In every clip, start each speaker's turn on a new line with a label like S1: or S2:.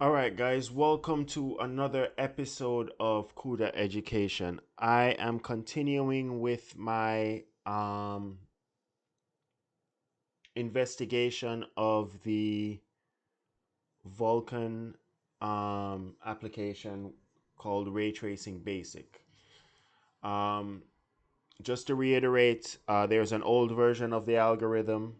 S1: All right, guys, welcome to another episode of CUDA Education. I am continuing with my investigation of the Vulkan application called Ray Tracing Basic. Um, just to reiterate, there's an old version of the algorithm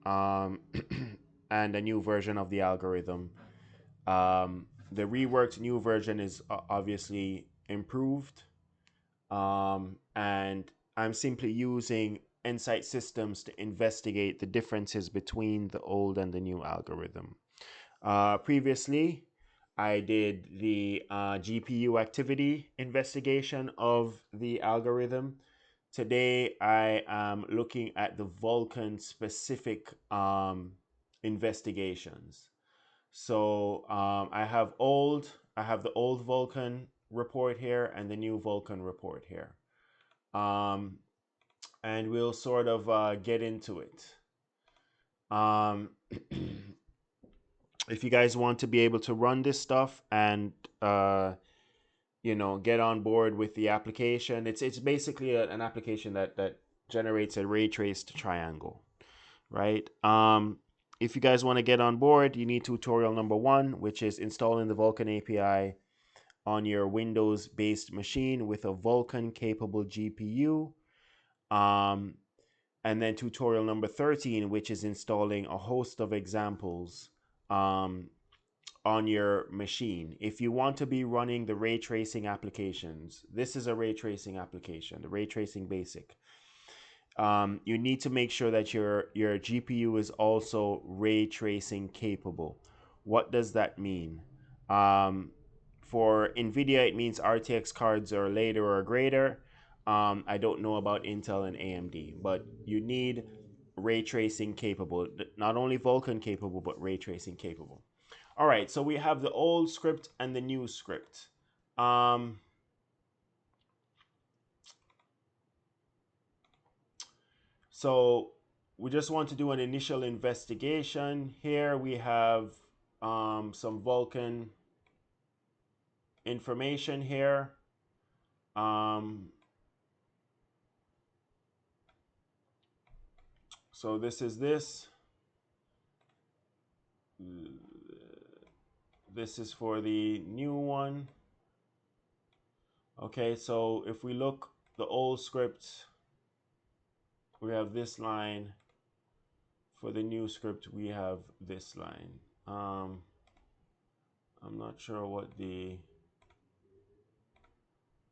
S1: um, and a new version of the algorithm. The reworked new version is obviously improved, and I'm simply using Nsight Systems to investigate the differences between the old and the new algorithm. Previously, I did the GPU activity investigation of the algorithm. Today, I am looking at the Vulkan specific investigations. So I have the old Vulkan report here and the new Vulkan report here. Um, and we'll sort of get into it. Um, if you guys want to be able to run this stuff and get on board with the application, it's basically an application that generates a ray traced triangle, right? If you guys want to get on board, you need tutorial number 1, which is installing the Vulkan API on your Windows based machine with a Vulkan-capable GPU. And then tutorial number 13, which is installing a host of examples um, on your machine. If you want to be running the ray tracing applications, this is a ray tracing application, the ray tracing basic. You need to make sure that your GPU is also ray tracing capable. What does that mean? Um, for NVIDIA, it means RTX cards are later or greater. I don't know about Intel and AMD, but you need ray tracing capable, not only Vulkan capable, but ray tracing capable. All right, so we have the old script and the new script. So we just want to do an initial investigation. Here we have some Vulkan information here. So this is this. This is for the new one. Okay, so if we look, the old script, we have this line. For the new script, we have this line. I'm not sure what the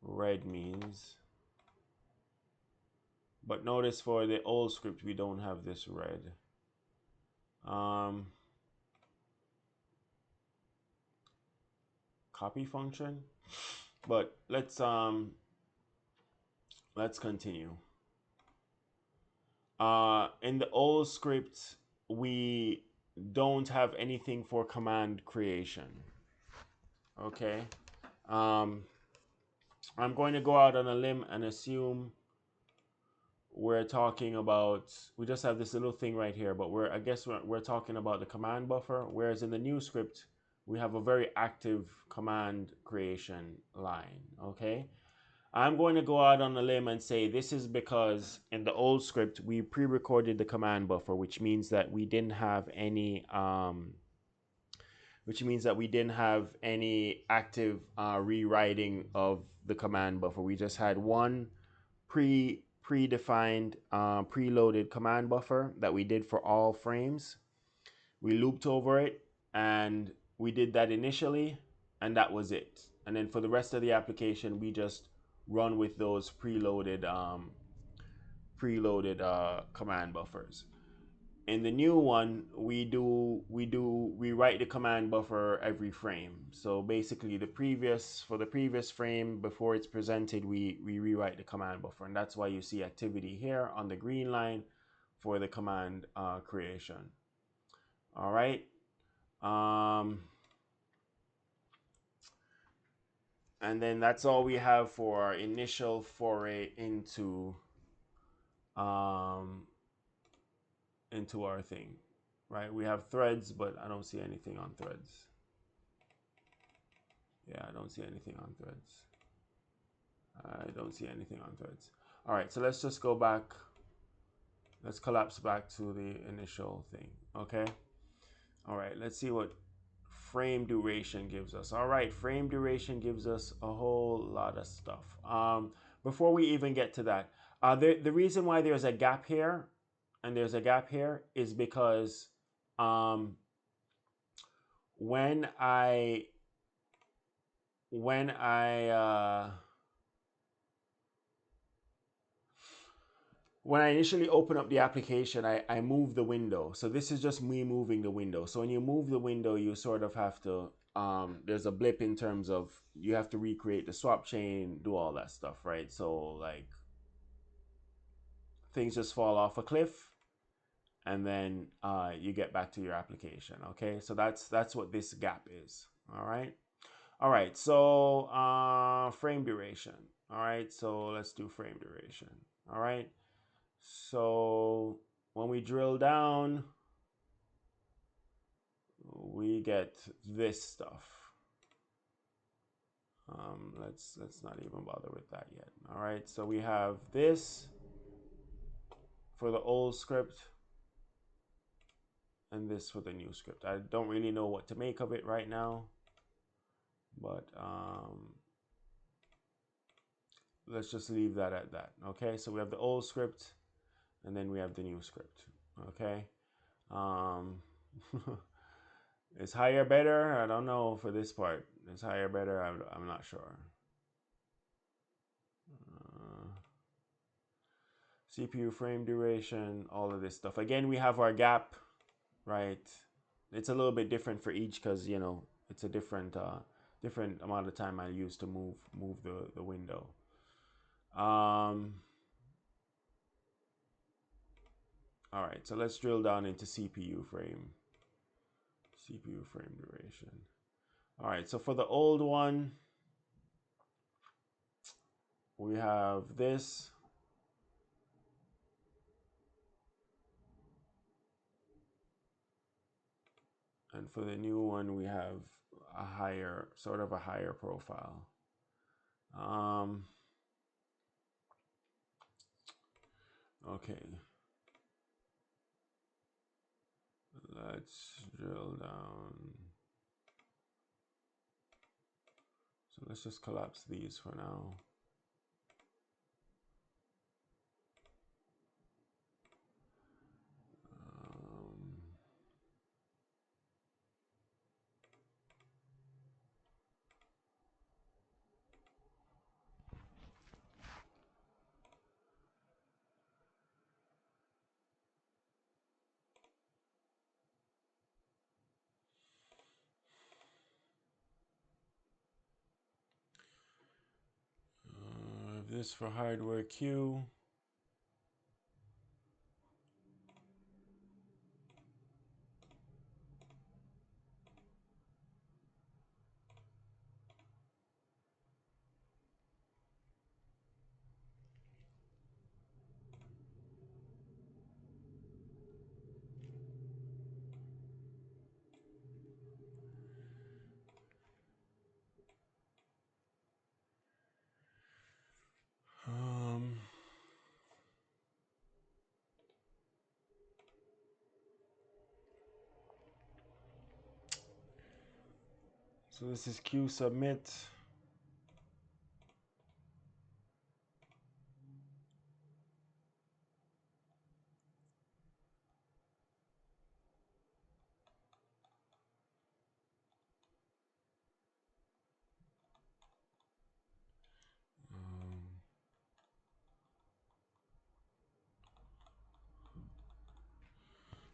S1: red means. But notice for the old script, we don't have this red. Copy function. But let's continue. In the old script, we don't have anything for command creation. Okay. I'm going to go out on a limb and assume we're talking about, we just have this little thing right here, but I guess we're talking about the command buffer, whereas in the new script, we have a very active command creation line, okay? I'm going to go out on a limb and say this is because in the old script, we pre-recorded the command buffer, which means that we didn't have any, active rewriting of the command buffer. We just had one predefined preloaded command buffer that we did for all frames. We looped over it and we did that initially, and that was it. And then for the rest of the application, we just run with those preloaded command buffers. In the new one, we write the command buffer every frame. So basically, for the previous frame before it's presented, we rewrite the command buffer, and that's why you see activity here on the green line for the command creation. All right. And then that's all we have for our initial foray um, into our thing, right? We have threads, but I don't see anything on threads. Yeah, I don't see anything on threads. I don't see anything on threads. All right, so let's just go back. Let's collapse back to the initial thing, okay? All right, let's see what frame duration gives us. All right, frame duration gives us a whole lot of stuff. Before we even get to that, the reason why there's a gap here and there's a gap here is because um, when I when I uh, when I initially open up the application, I move the window. So this is just me moving the window. So when you move the window, you sort of have to, there's a blip in terms of you have to recreate the swap chain, do all that stuff, right? So like things just fall off a cliff and then you get back to your application, okay? So that's what this gap is, all right? All right, so frame duration, all right? So let's do frame duration, all right? So when we drill down, we get this stuff. Let's not even bother with that yet. All right, so we have this for the old script and this for the new script. I don't really know what to make of it right now, but let's just leave that at that. Okay, so we have the old script and then we have the new script. Okay. Is higher better? I don't know for this part. Is higher better? I'm not sure. CPU frame duration, all of this stuff. Again, we have our gap, right? It's a little bit different for each because, you know, it's a different different amount of time I use to move the window. All right, so let's drill down into CPU frame duration. All right, so for the old one, we have this. And for the new one, we have a higher, sort of a higher profile. Okay. Let's drill down. So let's just collapse these for now. This for hardware queue. So this is queue submit.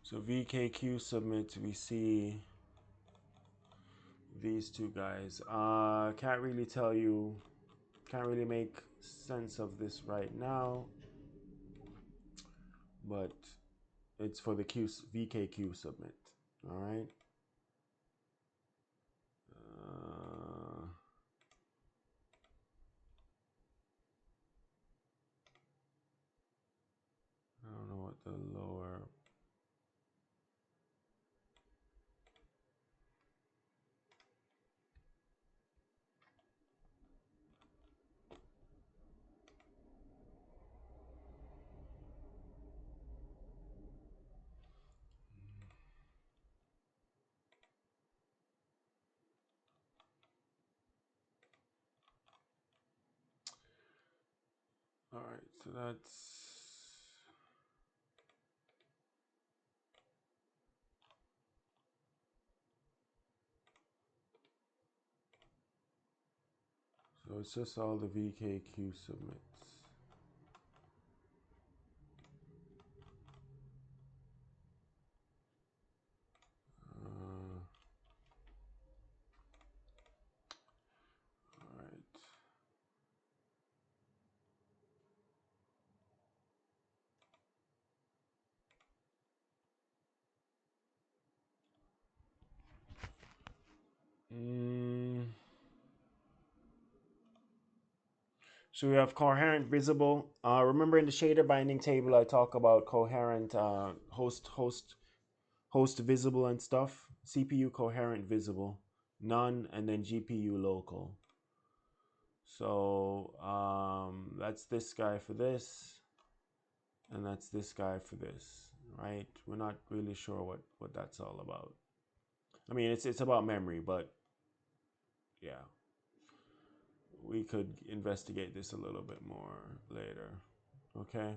S1: So VKQ submit, we see these two guys. Can't really tell you, can't really make sense of this right now, but it's for the VKQ submit. All right. I don't know what the lower. All right, so that's so it's just all the VKQ submits. All right. So we have coherent visible. Remember in the shader binding table, I talk about coherent host visible and stuff. CPU coherent visible, none, and then GPU local. So that's this guy for this, and that's this guy for this, right? We're not really sure what that's all about. I mean, it's about memory, but yeah, we could investigate this a little bit more later. Okay.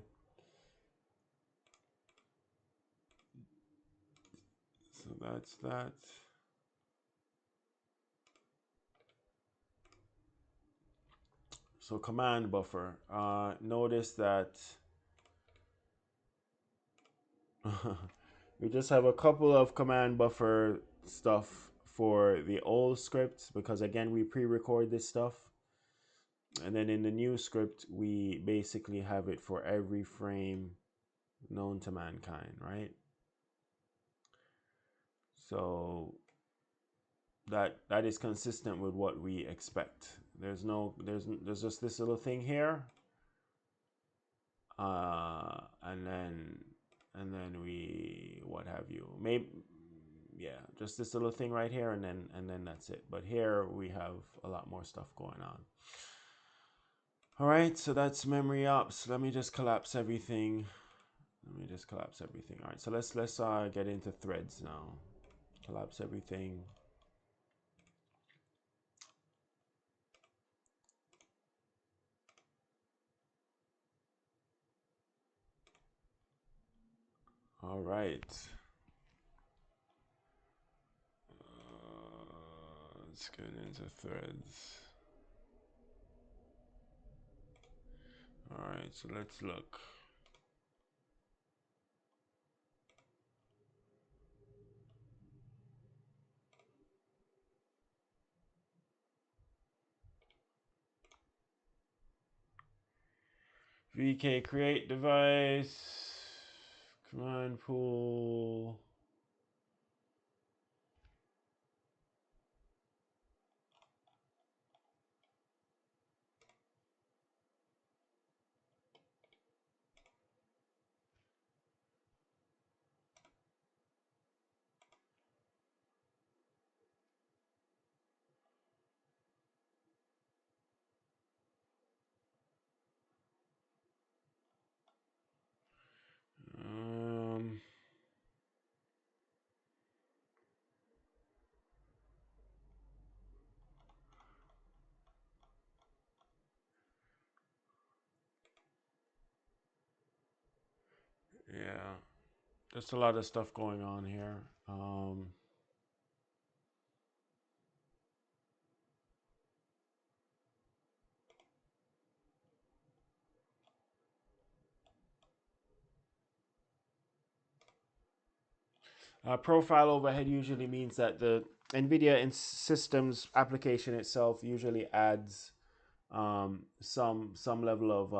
S1: So that's that. So command buffer. Notice that we just have a couple of command buffer stuff for the old scripts because again we pre-record this stuff, and then in the new script we basically have it for every frame known to mankind, right? So that is consistent with what we expect. There's just this little thing here, and then we what have you, maybe, yeah, just this little thing right here, and then that's it. But here we have a lot more stuff going on. All right, so that's memory ops. Let me just collapse everything. All right, so let's get into threads now. Collapse everything. All right. Let's get into threads. All right, so let's look. VK create device, command pool. Yeah, just a lot of stuff going on here. Profile overhead usually means that the NVIDIA systems application itself usually adds some level of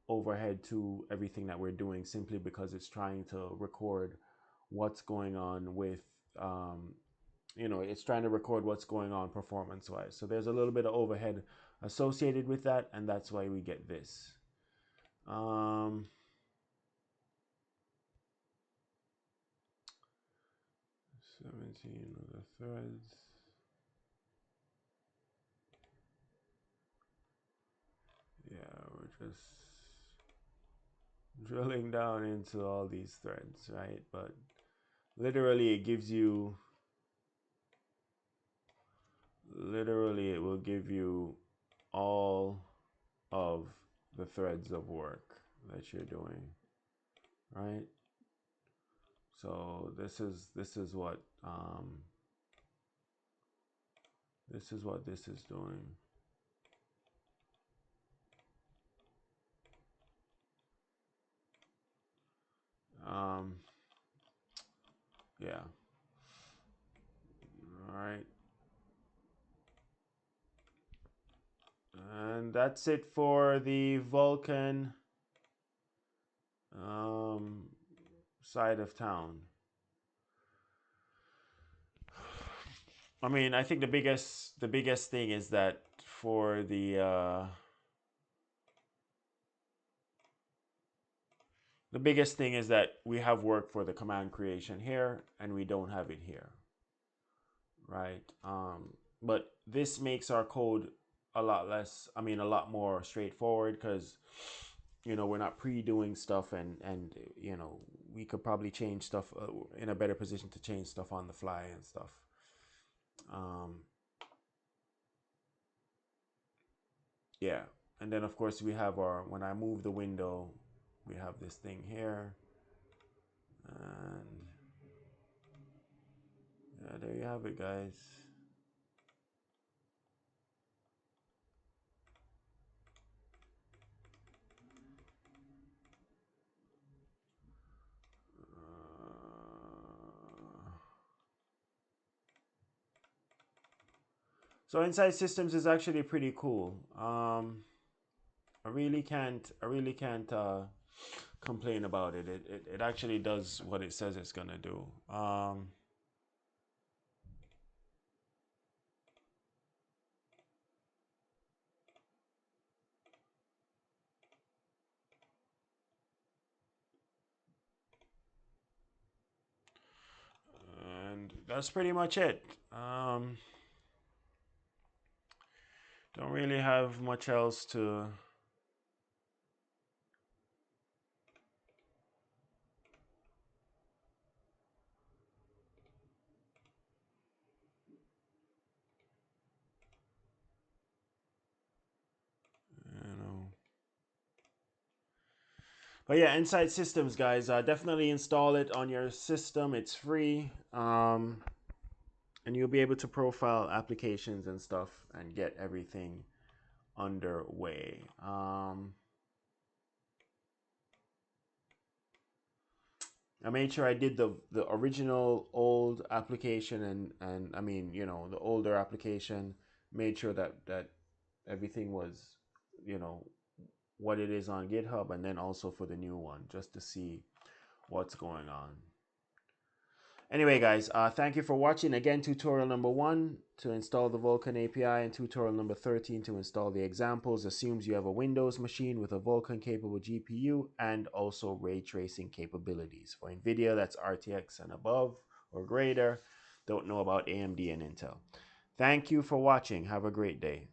S1: overhead to everything that we're doing, simply because it's trying to record what's going on with it's trying to record what's going on performance wise. So there's a little bit of overhead associated with that, and that's why we get this. 17 of the threads. Yeah, we're just drilling down into all these threads, right? But literally it gives you, it will give you all of the threads of work that you're doing, right? So this is what this is doing. Um, yeah. All right. And that's it for the Vulkan um, side of town. I mean, I think the biggest thing is that for the biggest thing is that we have work for the command creation here, and we don't have it here, right? But this makes our code a lot less, I mean, a lot more straightforward because, we're not pre-doing stuff, and we could probably change stuff in a better position to change stuff on the fly and stuff. Um, yeah, and then of course we have when I move the window, we have this thing here, and yeah, there you have it, guys. So Nsight Systems is actually pretty cool. I really can't complain about it. It actually does what it says it's gonna do. And that's pretty much it. Don't really have much else to. You know. But yeah, Nsight Systems, guys, definitely install it on your system. It's free, and you'll be able to profile applications and stuff and get everything underway. I made sure I did the original old application, and I mean, the older application. Made sure that everything was, you know what it is on GitHub, and then also for the new one, just to see what's going on. Anyway, guys, thank you for watching. Again, tutorial number 1 to install the Vulkan API, and tutorial number 13 to install the examples assumes you have a Windows machine with a Vulkan-capable GPU and also ray tracing capabilities. For NVIDIA, that's RTX and above or greater. Don't know about AMD and Intel. Thank you for watching. Have a great day.